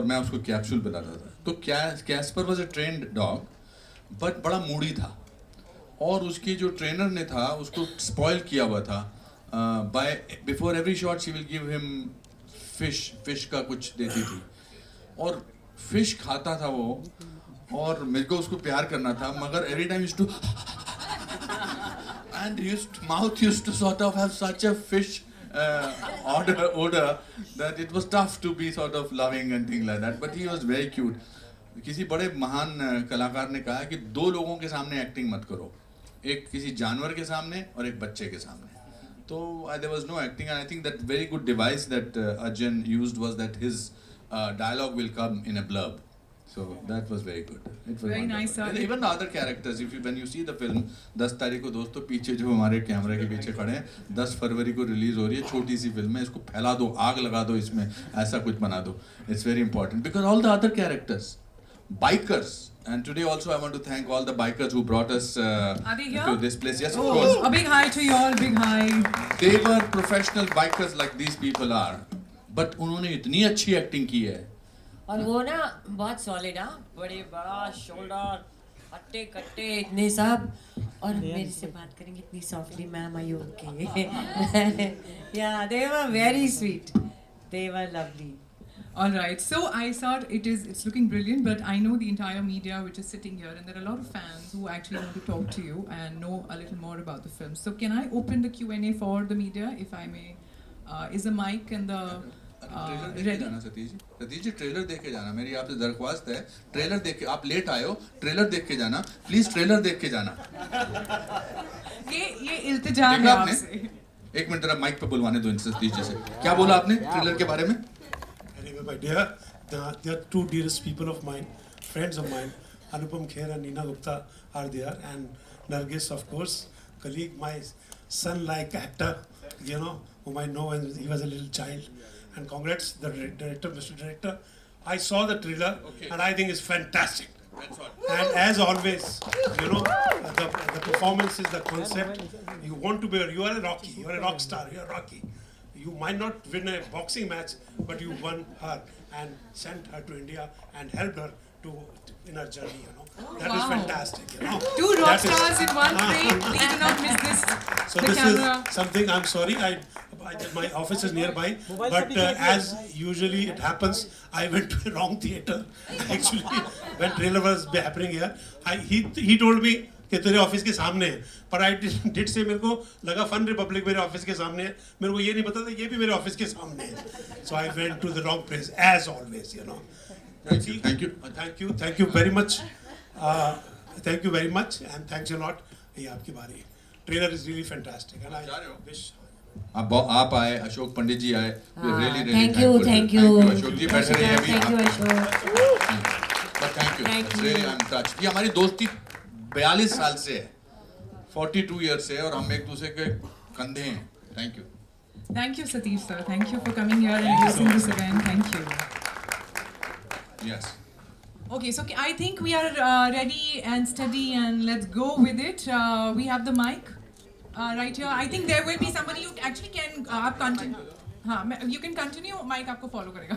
और मैं उसको कैप्सूल पिलाता था। तो Casper was a trained dog but बड़ा मूडी था, और उसकी जो ट्रेनर ने था उसको स्पॉइल किया हुआ था। By before every shot she will give him fish का कुछ देती थी, और फिश खाता था वो, और मेरे को उसको प्यार करना था, मगर every time used to and mouth used to sort of have such a fish odor that it was tough to be sort of loving and things like that, but he was very cute. किसी बड़े महान कलाकार ने कहा कि दो लोगों के सामने एक्टिंग मत करो, एक किसी जानवर के सामने और एक बच्चे के सामने। तो there was no acting, and I think that very good device that Arjun used was that his dialogue will come in a blurb. So that was very good. It was very wonderful. nice. And even the other characters, when you see the film, 10 तारीख को दोस्तों पीछे जो हमारे कैमरे के पीछे खड़े हैं, 10 फरवरी को रिलीज हो रही है, छोटी सी फिल्म है, इसको फैला दो, आग लगा दो इसमें, ऐसा कुछ बना दो। It's very important because all the other characters, bikers, and today also I want to thank all the bikers who brought us to this place. Yes, of course. A big hi to you all, big hi. They were professional bikers like these people are, but उन्होंने इतनी अच्छी acting की है। और वो ना बहुत solid, बड़े बड़ा शोल्डर, हट्टे कट्टे इतने सब, और मेरे से बात करेंगे इतनी सॉफ्टली, मैम आई ओके। या they were very sweet, they were lovely. All right, so I thought it's looking brilliant, but I know the entire media which is sitting here, and there are a lot of fans who actually want to talk to you and know a little more about the film. So can I open the Q&A for the media, if I may? Is the mic and the trailer देख के जाना Satish ji trailer देख के जाना, मेरी आपसे दरख्वास्त है, ट्रेलर देख के, आप लेट आए हो, ट्रेलर देख के जाना प्लीज, ट्रेलर देख के जाना। ये इल्तिजा है आपसे। एक मिनट जरा माइक पे बुलवाने दो सतीश जी से। क्या बोला आपने ट्रेलर के बारे में? Anyway, my dear, there are two dearest people of mine, friends of mine, Anupam Kher and Neena Gupta are there, and Nargis, of course, colleague, my son-like actor, whom I know when he was a little child. And congrats, the director, Mr. Director. I saw the trailer, and I think it's fantastic. That's all. And as always, the performance is the concept. You want to be, you are a Rocky, you are a rock star, you are Rocky. You might not win a boxing match, but you won her and sent her to India and helped her in her journey, That is fantastic, Two rock stars in one frame. Please do not miss this. So the this camera. is something, I'm sorry, my office is nearby, but as usually it happens, I went to a wrong theater. Actually, when trailer was happening here, he told me कि तेरे office के सामने है, पर I did से मेरे को लगा फन रिपब्लिक मेरे ऑफिस के सामने है, मेरे को ये नहीं पता था ये भी मेरे ऑफिस के सामने है, so I went to the wrong place as always, Thank you very much, thank you very much, and thanks a lot. ये आपकी बारी है, trailer is really fantastic, and I wish आप आए, अशोक पंडित जी आए, थैंक यू अशोक जी बैठे रहे अभी, thank you Ashok, thank you, really I am touched. ये हमारी दोस्ती 42 साल से है, 42 ईयर्स से, और हम एक दूसरे के कंधे हैं। Thank you. Thank you, Satish sir. Thank you for coming here and hosting this event. Thank you. Yes. Okay, so I think we are ready and steady, and let's go with it. We have the mic right here. I think there will be somebody who actually can continue. You can continue. Mic आपको follow करेगा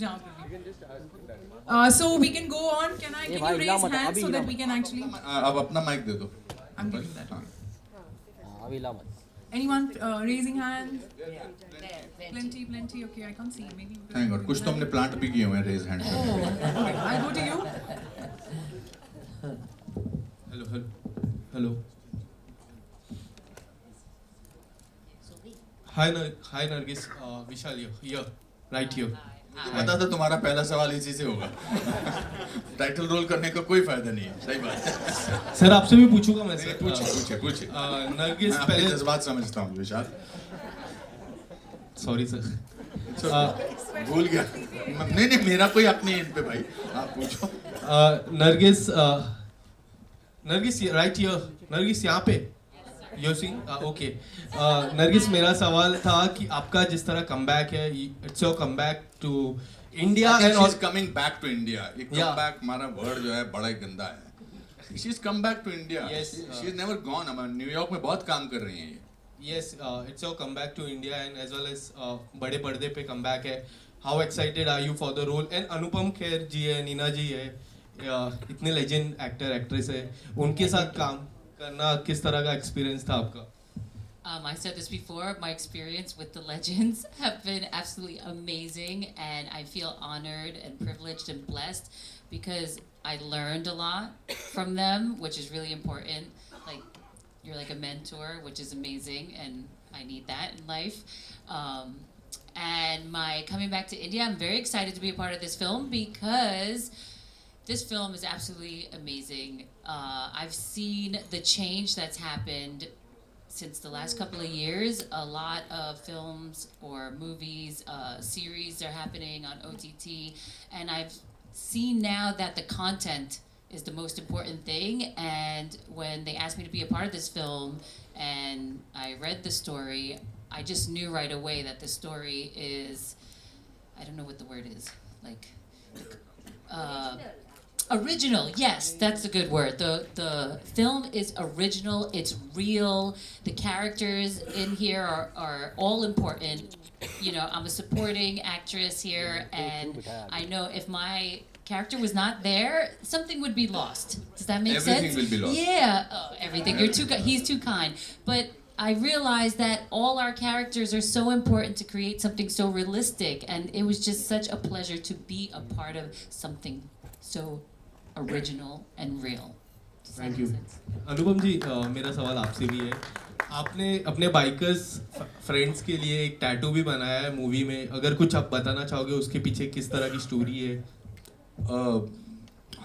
जहाँ पे भी. So we can go on. Can you raise hands so that we can actually? अब अपना mic दे दो. I'm giving that. अभी ला मत. Anyone raising hand? Plenty. Okay, I can't see. Maybe. Thank God. कुछ तो हमने प्लांट भी किए हुए हैं रेज हैंड से। Okay, I'll go to you. Hello. Hi Nargis, Vishal here, right here. पता था तुम्हारा पहला सवाल इसी से होगा। टाइटल रोल करने का कोई फायदा नहीं है, सही बात है। सर आपसे भी पूछूंगा मैं सर। पूछिए। नरगिस मैं पहले अपने जज्बात समझता हूँ विशाल। Sorry sir. भूल गया। नहीं मेरा कोई हक नहीं है इन पे भाई, आप पूछो। नरगिस राइट हियर, नरगिस यहाँ पे। You see? Okay. नरगिस मेरा सवाल था कि आपका जिस तरह कमबैक है, it's your comeback to India and she's coming back to India. ये comeback हमारा वर्ड जो है बड़ा ही गंदा है। She's come back to India. Yes. She's never gone. हमारे न्यूयॉर्क में बहुत काम कर रही हैं ये। Yes, it's your comeback to India and as well as बड़े पर्दे पे comeback है। how excited are you for the role? And Anupam Kher जी है, नीना जी है, इतने लेजेंड एक्टर एक्ट्रेस है, उनके साथ काम करना किस तरह का एक्सपीरियंस था आपका? I said this before, my experience with the legends have been absolutely amazing, and I feel honored and privileged and blessed because I learned a lot from them, which is really important. Like, you're like a mentor, which is amazing, and I need that in life. And my coming back to India, I'm very excited to be a part of this film because this film is absolutely amazing. I've seen the change that's happened since the last couple of years. A lot of films or movies, series are happening on OTT, and I've seen now that the content is the most important thing. And when they asked me to be a part of this film and I read the story, I just knew right away that the story is, I don't know what the word is, like, original. Yes, that's a good word. The film is original. It's real. The characters in here are all important. You know, I'm a supporting actress here, and I know if my character was not there, something would be lost. Does that make sense? Everything will be lost. Yeah, everything. You're too. He's too kind. But I realized that all our characters are so important to create something so realistic, and it was just such a pleasure to be a part of something so original and real. Does that Thank make you. sense? अनुपम जी, मेरा सवाल आपसे भी है. आपने अपने bikers friends के लिए एक टैटू भी बनाया है मूवी में. अगर कुछ आप बताना चाहोगे उसके पीछे किस तरह की स्टोरी है?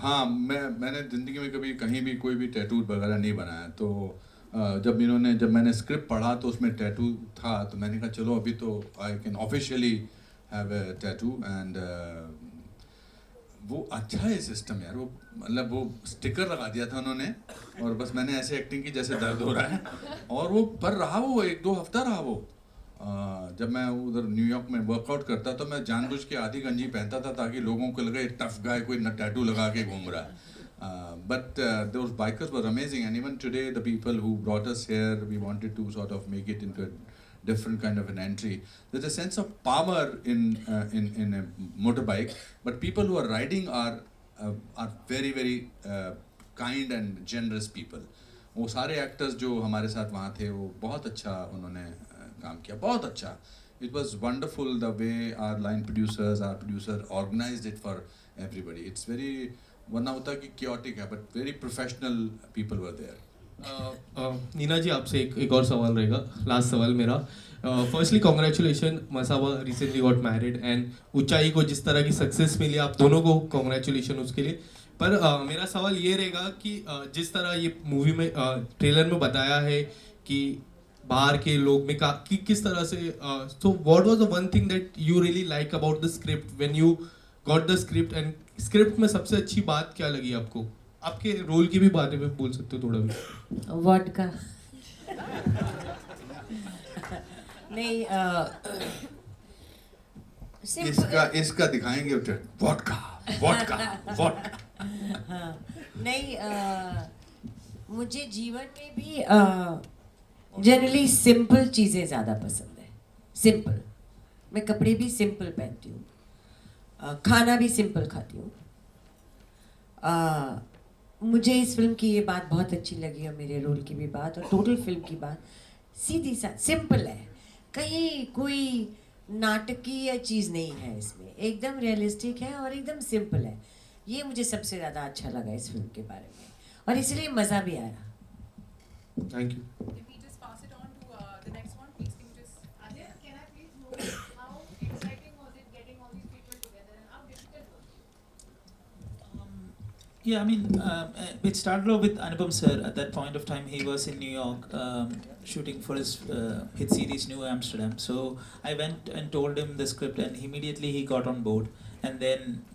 हाँ, मैंने ज़िंदगी में कभी कहीं भी कोई भी टैटू वगैरह नहीं बनाया. तो जब मैंने स्क्रिप्ट पढ़ा तो उसमें टैटू था, तो मैंने कहा चलो अभी तो I can officially have a tattoo. And वो अच्छा है सिस्टम यार. वो मतलब वो स्टिकर लगा दिया था उन्होंने और बस मैंने ऐसे एक्टिंग की जैसे दर्द हो रहा है. और वो पर रहा, वो 1-2 हफ्ता रहा वो. जब मैं उधर न्यूयॉर्क में वर्कआउट करता तो मैं जानबूझ के आधी गंजी पहनता था ताकि लोगों को लगे टफ गाय कोई टैटू लगा के घूम रहा है. But those bikers were amazing, and even today the people who brought us here, we wanted to sort of make it into a different kind of an entry. There's a sense of power in a motorbike, but people who are riding are very very kind and generous people. वो सारे actors जो हमारे साथ वहाँ थे वो बहुत अच्छा उन्होंने काम किया, बहुत अच्छा. It was wonderful the way our line producers, our producer organized it for everybody. It's very, वरना होता कि chaotic है, but very professional people were there. Neena जी, आपसे एक और सवाल रहेगा, लास्ट सवाल मेरा. Firstly congratulation, Masaba recently got married, and ऊंचाई को जिस तरह की सक्सेस मिली आप दोनों को कॉन्ग्रेचुलेशन उसके लिए. पर मेरा सवाल ये रहेगा कि जिस तरह ये मूवी में ट्रेलर में बताया है कि बाहर के लोग में कि किस तरह से, so what was the one thing that you really like about the script when you got the script, and script में सबसे अच्छी बात क्या लगी आपको? आपके रोल की भी बारे में बोल सकते हो थोड़ा भी. वोडका. नहीं, इसका दिखाएंगे वोडका वोडका वोडका. नहीं, मुझे जीवन में भी जनरली सिंपल चीज़ें ज़्यादा पसंद है. सिंपल, मैं कपड़े भी सिंपल पहनती हूँ, खाना भी सिंपल खाती हूँ. मुझे इस फिल्म की ये बात बहुत अच्छी लगी, और मेरे रोल की भी बात, और टोटल फिल्म की बात सीधी सा सिंपल है. कहीं कोई नाटकीय चीज़ नहीं है इसमें, एकदम रियलिस्टिक है और एकदम सिंपल है. ये मुझे सबसे ज़्यादा अच्छा लगा इस फिल्म के बारे में, और इसलिए मज़ा भी आया. Thank you. Can we just pass it on to the next one, please? Can you just... Adya, can I please know how exciting was it getting all these people together and how difficult was it? Yeah, I mean, it started off with Anupam sir. At that point of time, he was in New York shooting for his hit series New Amsterdam. So I went and told him the script, and immediately he got on board. And then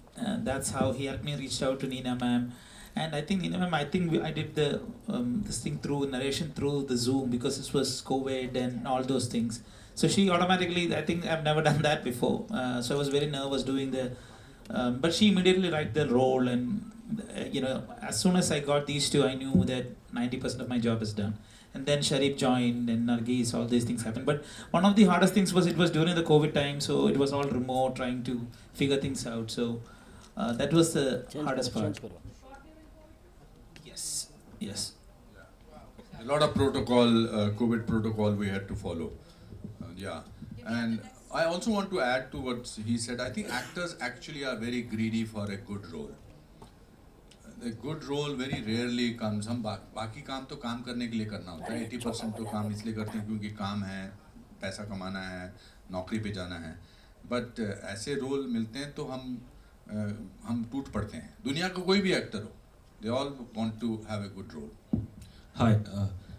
that's how he helped me, reached out to Nina ma'am. And I think Nina ma'am, I did the this thing through narration through the Zoom because this was COVID and all those things. So she automatically, I think I've never done that before. So I was very nervous doing the, but she immediately liked the role, and you know, as soon as I got these two, I knew that 90% of my job is done. and then Sharif joined, and Nargis, all these things happened. But one of the hardest things was it was during the COVID time, so it was all remote, trying to figure things out. So that was the hardest part. Yes, yes. A lot of protocol, COVID protocol we had to follow. Yeah. And I also want to add to what he said. I think actors actually are very greedy for a good role. A good role very rarely comes. हम बाकी काम तो काम करने के लिए करना होता है. 80% तो काम इसलिए करते हैं क्योंकि काम है, पैसा कमाना है, नौकरी पे जाना है. बट ऐसे रोल मिलते हैं तो हम टूट पड़ते हैं. दुनिया का कोई भी एक्टर हो, they all want to have a good role. Hi,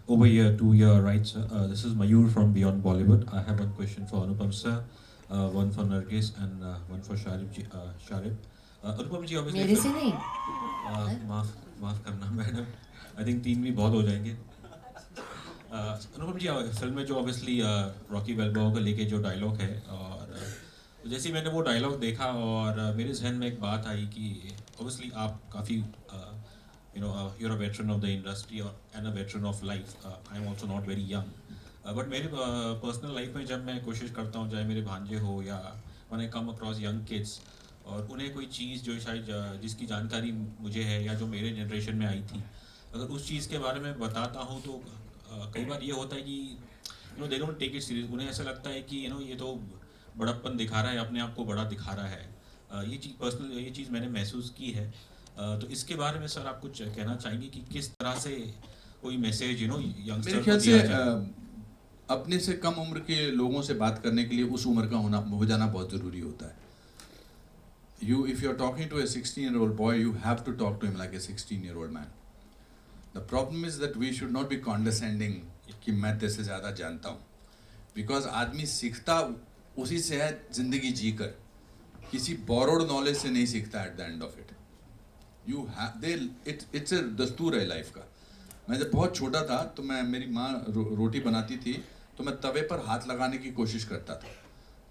over here to your right, sir. This is Mayur from Beyond Bollywood. I have one question for Anupam sir, one for Nargis, and one for Sharif. Anupam ji, obviously. मेरे से नहीं. माफ करना madam. I think 3 भी बहुत हो जाएंगे. अनुपम जी, film में जो ऑब्वियसली रॉकी बैल्बोआ को लेके जो डायलॉग है, और जैसे ही मैंने वो डायलॉग देखा और मेरे जहन में एक बात आई कि ऑब्वियसली आप काफ़ी you're a veteran of the industry and a veteran of life. I'm also not very young. But मेरे पर्सनल लाइफ में जब मैं कोशिश करता हूँ, चाहे मेरे भांजे हो या when I come across young kids, और उन्हें कोई चीज़ जो शायद जिसकी जानकारी मुझे है या जो मेरे जनरेशन में आई थी, अगर उस चीज़ के बारे में बताता हूँ तो कई बार ये होता है कि they don't take it serious. उन्हें ऐसा लगता है कि ये तो बड़प्पन दिखा रहा है, अपने आप को बड़ा दिखा रहा है. ये चीज़ मैंने महसूस की है. तो इसके बारे में सर आप कुछ कहना चाहेंगे कि किस तरह से कोई मैसेज यंगस्टर मेरे ख्याल से अपने से कम उम्र के लोगों से बात करने के लिए उस उम्र का हो जाना बहुत ज़रूरी होता है. If you are talking to a 16-year-old boy, you have to talk to him like a 16-year-old man. The problem is that we should not be condescending कि मैं तेरे से ज़्यादा जानता हूँ, because आदमी सीखता उसी से है ज़िंदगी जीकर, किसी borrowed knowledge से नहीं सीखता at the end of it. It's a दस्तूर है लाइफ का. मैं जब बहुत छोटा था तो मेरी माँ रोटी बनाती थी तो मैं तवे पर हाथ लगाने की कोशिश करता था,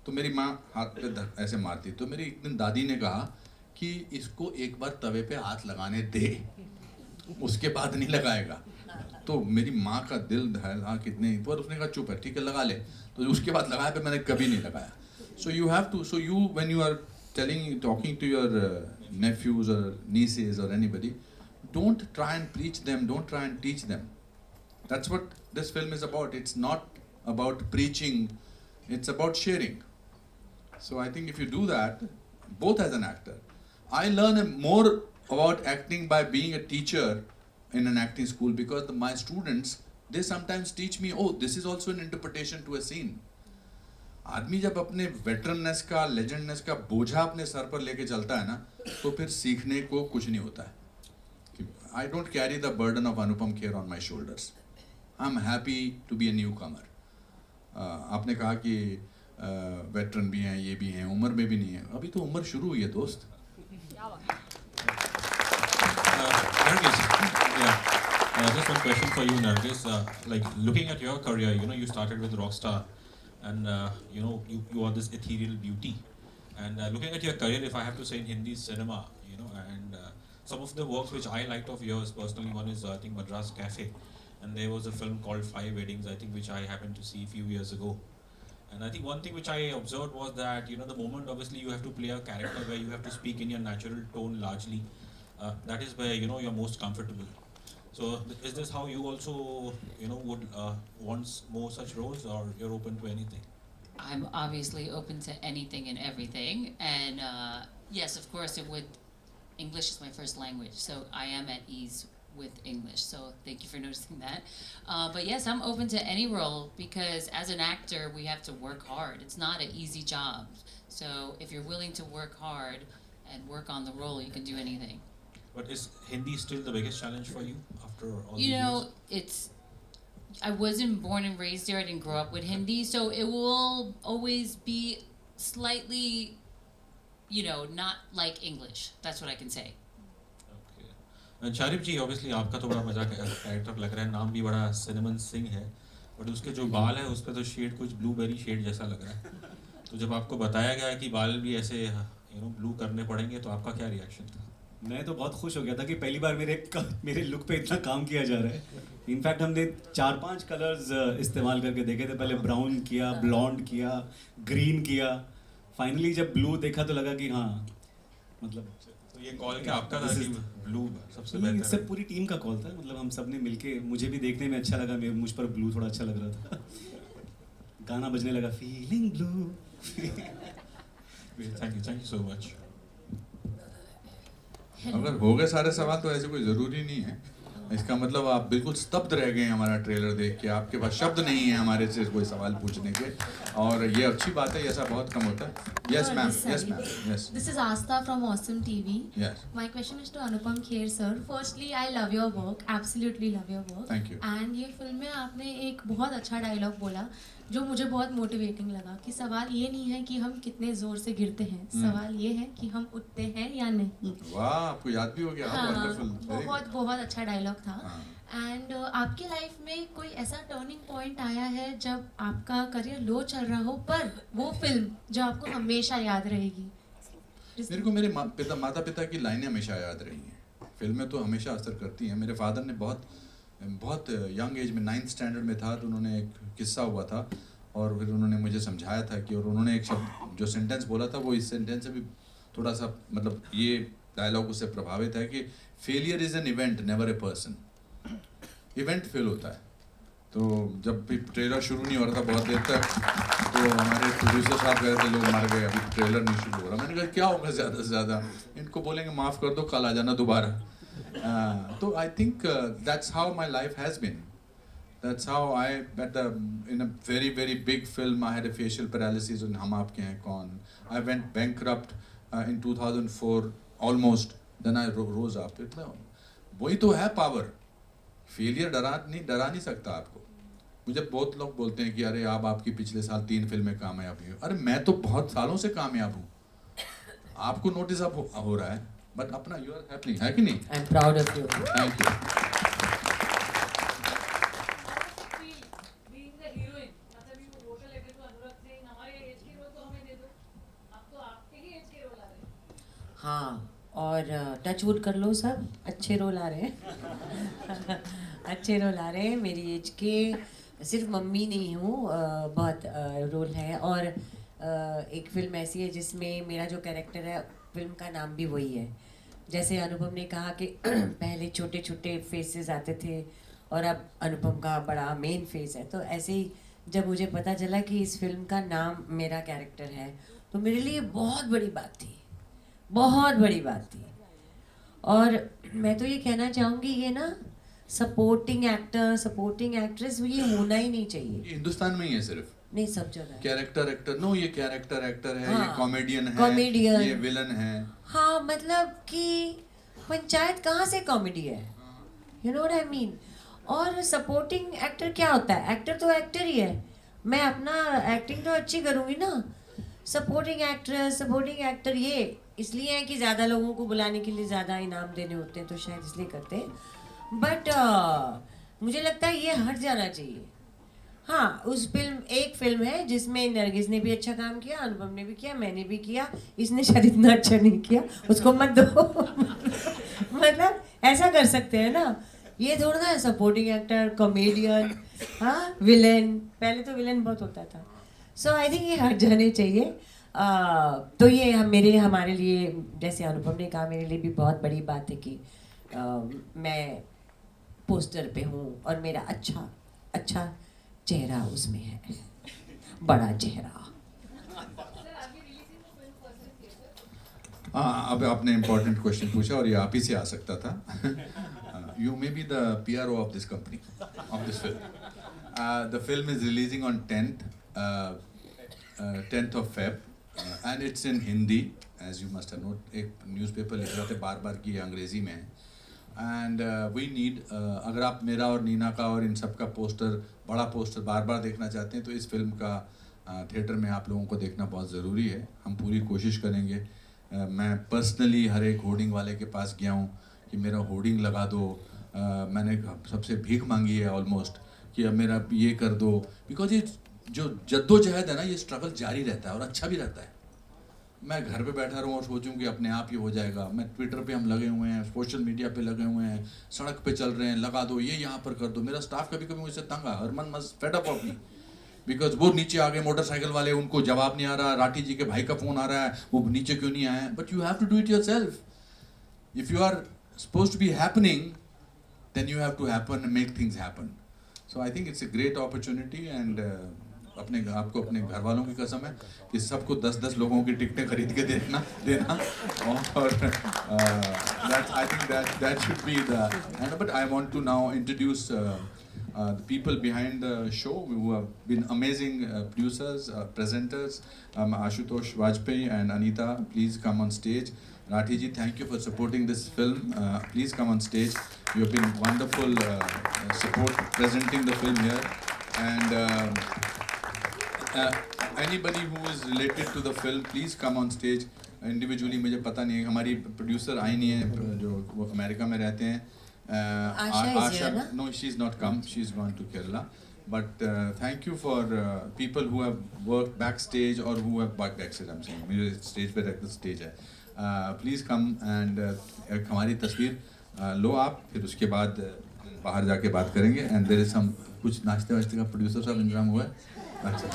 तो मेरी माँ हाथ पे ऐसे मारती. तो मेरी एक दिन दादी ने कहा कि इसको एक बार तवे पे हाथ लगाने दे, उसके बाद नहीं लगाएगा. तो मेरी माँ का दिल दहला कितने पर, उसने कहा चुप है, ठीक है लगा ले. तो उसके बाद लगाया, पर मैंने कभी नहीं लगाया. So when you are talking to your nephews or nieces or anybody, don't try and preach them, don't try and teach them. That's what this film is about. It's not about preaching, it's about sharing. So I think if you do that, both as an actor, I learn more about acting by being a teacher in an acting school, because my students, they sometimes teach me, oh, this is also an interpretation to a scene. आदमी जब अपने वेटरननेस का, लेजेंडनेस का बोझा अपने sir पर लेके चलता है ना, तो फिर सीखने को कुछ नहीं होता है. I don't carry the burden of Anupam Kher on my shoulders. I'm happy to be a newcomer. आपने कहा कि वेटरन भी हैं, ये भी हैं, उम्र में भी नहीं है. अभी तो उम्र शुरू हुई है दोस्त. Just one question for you, Nargis. Like looking at your career, you started with Rockstar, and you are this ethereal beauty. And looking at your career, if I have to say in Hindi cinema, and some of the works which I liked of yours personally, one is I think Madras Cafe, and there was a film called Five Weddings, I think, which I happened to see a few years ago. And I think one thing which I observed was that the moment obviously you have to play a character where you have to speak in your natural tone largely, that is where you're most comfortable. So is this how you also would want more such roles, or you're open to anything? I'm obviously open to anything and everything, and yes, of course, English is my first language, so I am at ease with English, so thank you for noticing that. But yes, I'm open to any role, because as an actor, we have to work hard. It's not an easy job. So if you're willing to work hard and work on the role, you can do anything. But is Hindi still the biggest challenge for you after all these years? I wasn't born and raised there. I didn't grow up with Hindi, so it will always be slightly, not like English. That's what I can say. Sharif ji, obviously आपका तो बड़ा मजा character लग रहा है, नाम भी बड़ा सिनेमन सिंह है, बट उसके जो बाल है उस पर तो शेड कुछ ब्लूबेरी शेड जैसा लग रहा है. तो जब आपको बताया गया कि बाल भी ऐसे ब्लू करने पड़ेंगे, तो आपका क्या रिएक्शन था? मैं तो बहुत खुश हो गया था कि पहली बार मेरे लुक पे इतना काम किया जा रहा है. इनफैक्ट हमने 4-5 कलर्स इस्तेमाल करके देखे थे, पहले ब्राउन किया, ब्लॉन्ड किया, ग्रीन किया, फाइनली जब ब्लू देखा तो लगा कि हाँ मतलब तो ये कॉल क्या आपका था कि ब्लू सबसे नहीं, बेहतर सब पूरी टीम का कॉल था, मतलब हम सब ने मिलके, मुझे भी देखने में अच्छा लगा, मुझ पर ब्लू थोड़ा अच्छा लग रहा था गाना बजने लगा feeling blue thank you so much. अगर हो गए सारे सवाल तो ऐसे कोई ज़रूरी नहीं है, इसका मतलब आप बिल्कुल स्तब्ध रह गए हमारा ट्रेलर देख के, आपके पास शब्द नहीं है हमारे से कोई सवाल पूछने के, और ये अच्छी बात है, ऐसा बहुत कम होता है। Yes ma'am, yes ma'am, yes This is Asta from Awesome TV. Yes, My question is to Anupam Kher sir. Firstly, I love your work. Absolutely love your work. Thank you. And ये film में आपने एक बहुत अच्छा dialogue बोला जो मुझे बहुत मोटिवेटिंग लगा कि सवाल ये नहीं है कि हम कितने जोर से गिरते हैं, सवाल ये है कि हम उठते हैं या नहीं। वाह, आपको याद भी हो गया। हाँ, वंडरफुल, वेरी बहुत बहुत अच्छा डायलॉग था। हाँ। एंड आपकी लाइफ में कोई ऐसा टर्निंग पॉइंट आया है जब आपका करियर लो चल रहा हो, पर वो फिल्म जो आपको हमेशा याद रहेगी? मेरे को मेरे माता पिता की लाइनें हमेशा याद रही हैं। फिल्में तो हमेशा असर करती हैं। मेरे फादर ने बहुत यंग एज में 9th स्टैंडर्ड में था तो उन्होंने एक किस्सा हुआ था और फिर उन्होंने मुझे समझाया था कि, और उन्होंने एक शब्द जो सेंटेंस बोला था वो इस सेंटेंस से भी थोड़ा सा मतलब ये डायलॉग उससे प्रभावित है कि failure is an event never a person. Event fail होता है। तो जब भी ट्रेलर शुरू नहीं हो रहा था बहुत देर तक, तो हमारे प्रोड्यूसर साहब गए थे, लोग मर गए, अभी ट्रेलर नहीं शुरू हो रहा। मैंने कहा क्या होगा ज़्यादा से ज़्यादा, इनको बोलेंगे माफ़ कर दो, कल आ जाना दोबारा। तो I think that's how my life has been, that's how I in a very very big film I had a facial paralysis in Hum Aapke Hain Koun. I went bankrupt in 2004 almost, then I rose up. इतना वही तो है power. Failure डरा नहीं सकता आपको। मुझे बहुत लोग बोलते हैं कि अरे आपकी पिछले साल 3 फिल्में कामयाब हुई। अरे मैं तो बहुत सालों से कामयाब हूँ, आपको नोटिस अब हो रहा है, बट अपना यू आर हैप्पी, है कि नहीं? I am proud of you. Thank you. Being the heroine, मतलब you wrote a letter to Anurag saying हमारे एज के रोल तो हमें दे दो, अब तो आपके ही एज के रोल आ रहे हैं। हाँ, और टच वुड कर लो सब, अच्छे रोल आ रहे हैं अच्छे रोल आ रहे हैं मेरी एज के। सिर्फ मम्मी नहीं हूँ, बहुत रोल है। और एक फिल्म ऐसी है जिसमें मेरा जो कैरेक्टर है, फिल्म का नाम भी वही है। जैसे अनुपम ने कहा कि पहले छोटे छोटे फेसेस आते थे और अब अनुपम का बड़ा मेन फेस है, तो ऐसे ही जब मुझे पता चला कि इस फिल्म का नाम मेरा कैरेक्टर है तो मेरे लिए बहुत बड़ी बात थी, बहुत बड़ी बात थी। और मैं तो ये कहना चाहूँगी, ये ना सपोर्टिंग एक्टर, सपोर्टिंग एक्ट्रेस ये होना ही नहीं चाहिए। हिंदुस्तान में ही है सिर्फ, नहीं सब जगह। कैरेक्टर एक्टर नो, ये कैरेक्टर एक्टर है, हाँ, ये कॉमेडियन है, कॉमेडियन, ये विलन है। हाँ, मतलब कि पंचायत कहाँ से कॉमेडी है, you know what I mean. और सपोर्टिंग एक्टर क्या होता है? एक्टर तो एक्टर ही है, मैं अपना एक्टिंग तो अच्छी करूँगी ना। सपोर्टिंग एक्ट्रेस, सपोर्टिंग एक्टर ये इसलिए है कि ज़्यादा लोगों को बुलाने के लिए ज़्यादा इनाम देने होते हैं, तो शायद इसलिए करते हैं। बट मुझे लगता है ये हट जाना चाहिए। हाँ, एक फिल्म है जिसमें नरगिस ने भी अच्छा काम किया, अनुपम ने भी किया, मैंने भी किया, इसने शायद इतना अच्छा नहीं किया, उसको मत दो मतलब ऐसा कर सकते हैं ना, ये थोड़ा ना सपोर्टिंग एक्टर, कॉमेडियन, हाँ विलेन, पहले तो विलेन बहुत होता था। सो आई थिंक ये हट जाने चाहिए। तो ये हमारे लिए, जैसे अनुपम ने कहा, मेरे लिए भी बहुत बड़ी बात है कि मैं पोस्टर पे हूँ और मेरा अच्छा चेहरा उसमें है, बड़ा चेहरा। अब आपने इम्पोर्टेंट क्वेश्चन पूछा और ये आप ही से आ सकता था। You may be the PRO of this company, of this film. The film is releasing on 10th of Feb and it's in Hindi, as you must have noted। एक न्यूज़पेपर लिख रहा था बार कि ये अंग्रेज़ी में है। एंड वी नीड, अगर आप मेरा और नीना का और इन सब का पोस्टर, बड़ा पोस्टर बार देखना चाहते हैं तो इस फिल्म का थिएटर में आप लोगों को देखना बहुत ज़रूरी है। हम पूरी कोशिश करेंगे। मैं पर्सनली हर एक होर्डिंग वाले के पास गया हूँ कि मेरा होर्डिंग लगा दो। मैंने सबसे भीख मांगी है ऑलमोस्ट कि अब मेरा ये कर दो, बिकॉज ये जो जद्दोजहद है ना, ये स्ट्रगल जारी रहता है और अच्छा भी रहता है। मैं घर पे बैठा रहूँ और सोचूं कि अपने आप ही हो जाएगा। मैं ट्विटर पे हम लगे हुए हैं, सोशल मीडिया पे लगे हुए हैं, सड़क पे चल रहे हैं, लगा दो ये यहाँ पर कर दो। मेरा स्टाफ कभी कभी मुझसे तंग आ, Harman must fed up of me, because वो नीचे आ गए मोटरसाइकिल वाले, उनको जवाब नहीं आ रहा, राठी जी के भाई का फोन आ रहा है, वो नीचे क्यों नहीं आए। But you have to do it yourself. If you are supposed to be happening, then you have to happen and make things happen. So I think it's a great opportunity and अपने आपको अपने घर वालों की कसम है कि सबको 10-10 लोगों की टिकटें खरीद के देना और I think that should be the and but I want to now introduce the people behind the show who have been amazing producers, presenters. Ashutosh Vajpayee and Anita, please come on stage. Rathi ji, thank you for supporting this film. Please come on stage. You have been wonderful support presenting the film here. And anybody who is related to the film, please come on stage. Individually मुझे पता नहीं है, हमारी producer आई नहीं है जो वो America में रहते हैं. Asha, no, she's not come. She's gone to Kerala. But thank you for people who have worked backstage or who have worked backstage. I'm saying मुझे stage पे रख stage है. प्लीज़ कम एंड हमारी तस्वीर लो आप, फिर उसके बाद बाहर जाके बात करेंगे. एंड देयर इज सम कुछ नाश्ते वाश्ते का प्रोड्यूसर साहब इंतजाम हुआ है. अच्छा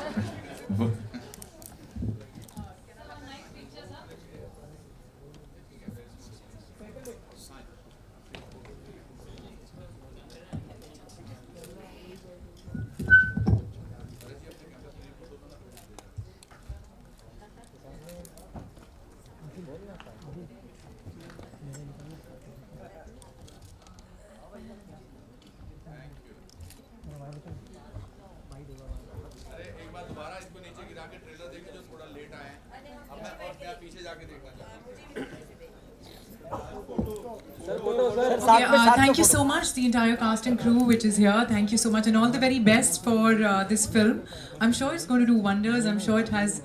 Thank you so much, the entire cast and crew which is here. Thank you so much and all the very best for this film. I'm sure it's going to do wonders. I'm sure it has.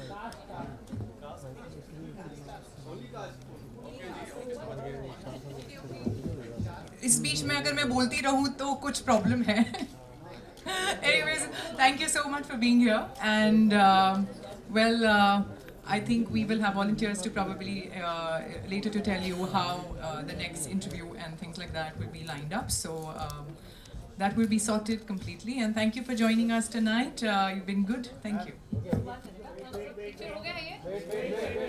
इस बीच में अगर मैं बोलती रहूँ तो कुछ problem है. Anyways, thank you so much for being here and I think we will have volunteers to probably later to tell you how the next interview and things like that will be lined up. So that will be sorted completely. And thank you for joining us tonight. You've been good. Thank you.